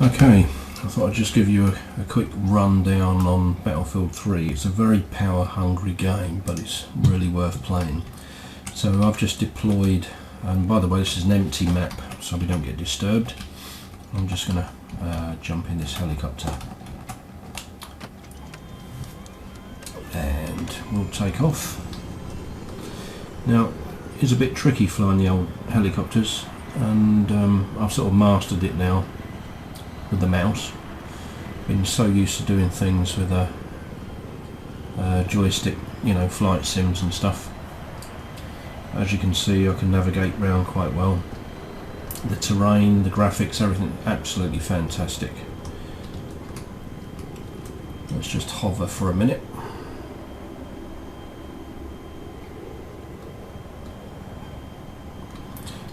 Okay, I thought I'd just give you a quick rundown on Battlefield 3. It's a very power hungry game, but it's really worth playing. So I've just deployed, and by the way this is an empty map so we don't get disturbed. I'm just going to jump in this helicopter and we'll take off. Now it's a bit tricky flying the old helicopters, and I've sort of mastered it now with the mouse. Been so used to doing things with a joystick, you know, flight sims and stuff. As you can see, I can navigate around quite well. The terrain, the graphics, everything absolutely fantastic. Let's just hover for a minute.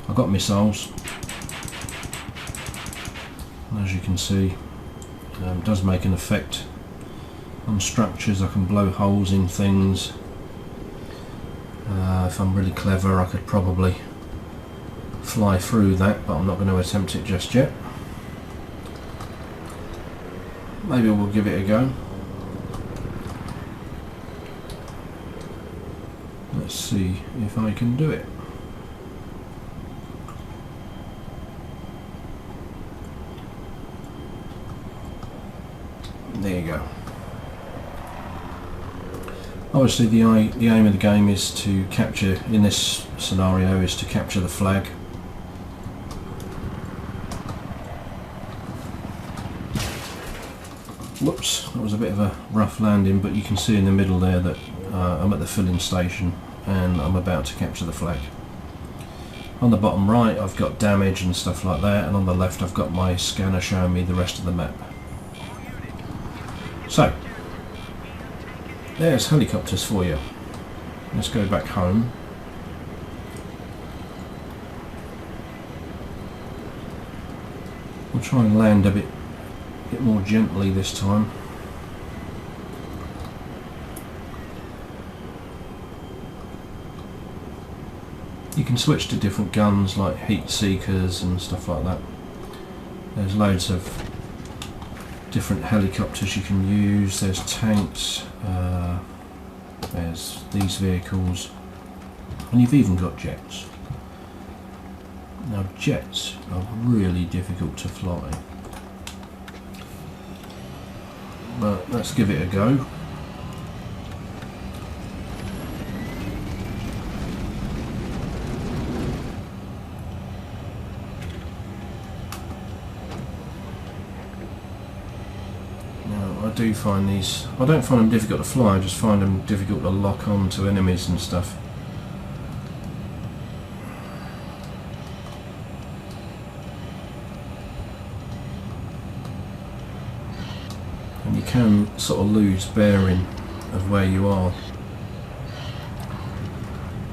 I've got missiles. As you can see, it does make an effect on structures. I can blow holes in things. If I'm really clever, I could probably fly through that, but I'm not going to attempt it just yet. Maybe we'll give it a go. Let's see if I can do it. There you go. Obviously the aim of the game is to capture, in this scenario, is to capture the flag. Whoops, that was a bit of a rough landing, but you can see in the middle there that I'm at the filling station and I'm about to capture the flag. On the bottom right I've got damage and stuff like that, and on the left I've got my scanner showing me the rest of the map. So, there's helicopters for you. Let's go back home. We'll try and land a bit more gently this time. You can switch to different guns like heat seekers and stuff like that. There's loads of different helicopters you can use. There's tanks, there's these vehicles, and you've even got jets. Now jets are really difficult to fly, but let's give it a go. I do find these, I don't find them difficult to fly, I just find them difficult to lock on to enemies and stuff. And you can sort of lose bearing of where you are.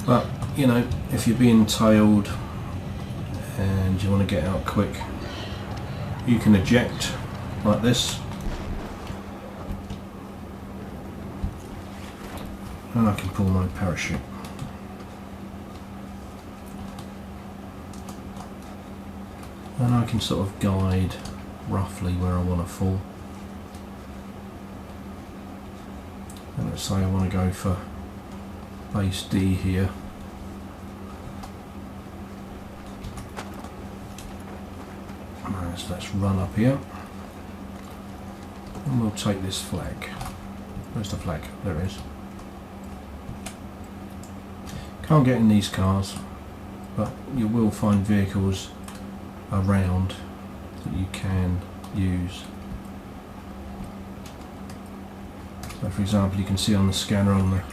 But, you know, if you're being tailed and you want to get out quick, you can eject like this. And I can pull my parachute. And I can sort of guide roughly where I want to fall. And let's say I want to go for base D here. Let's run up here. And we'll take this flag. Where's the flag? There it is. Can't get in these cars, but you will find vehicles around that you can use. So for example, you can see on the scanner on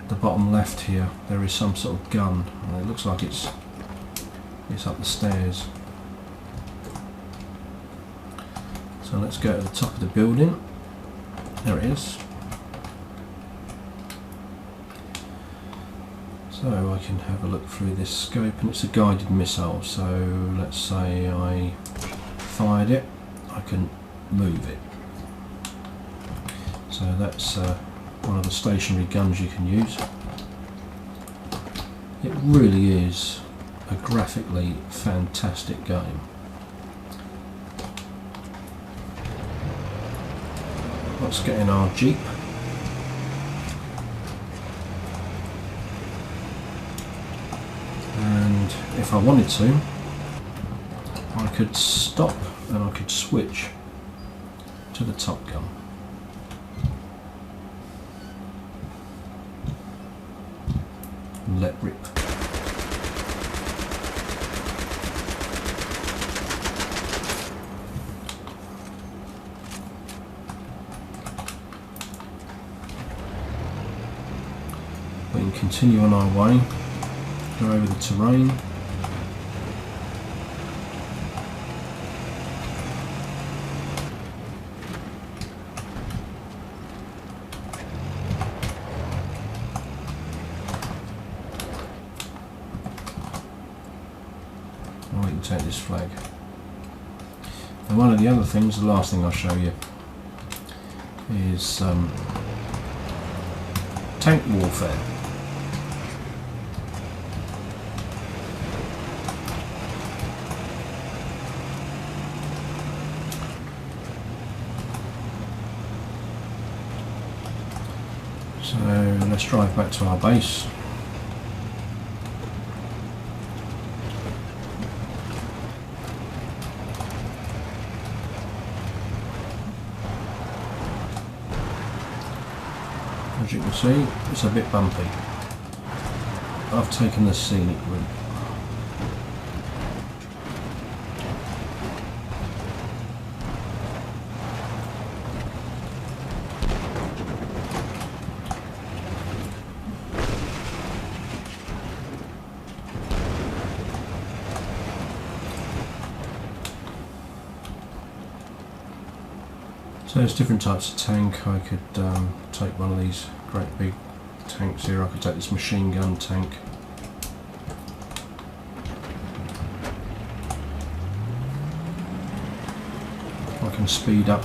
the bottom left here, there is some sort of gun, and it looks like it's up the stairs. So let's go to the top of the building. There it is. So I can have a look through this scope, and it's a guided missile, so let's say I fired it, I can move it. So that's one of the stationary guns you can use. It really is a graphically fantastic game. let's get in our Jeep. And if I wanted to, I could stop and I could switch to the Top Gun. And let rip. We can continue on our way, go over the terrain. We can take this flag. And one of the other things, the last thing I'll show you, is tank warfare. So let's drive back to our base. As you can see, it's a bit bumpy. I've taken the scenic route. So there's different types of tank. I could take one of these great big tanks here. I could take this machine gun tank. I can speed up.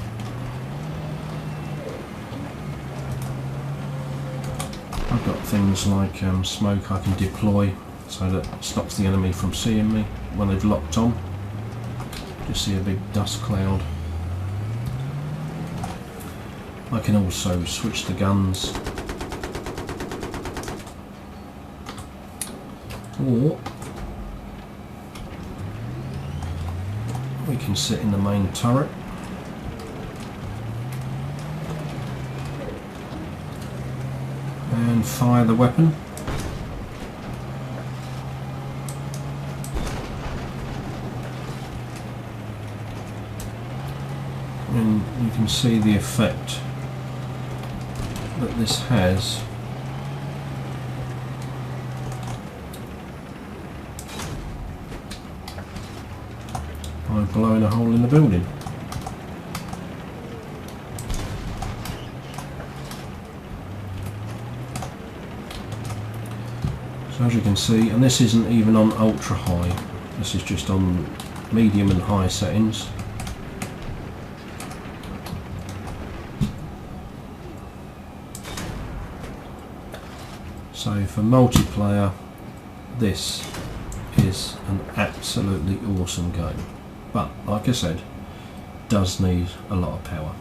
I've got things like smoke I can deploy so that it stops the enemy from seeing me when they've locked on. Just see a big dust cloud. I can also switch the guns, or we can sit in the main turret and fire the weapon. And you can see the effect that this has by blowing a hole in the building. So as you can see, and this isn't even on ultra high, this is just on medium and high settings. So for multiplayer, this is an absolutely awesome game, but like I said, does need a lot of power.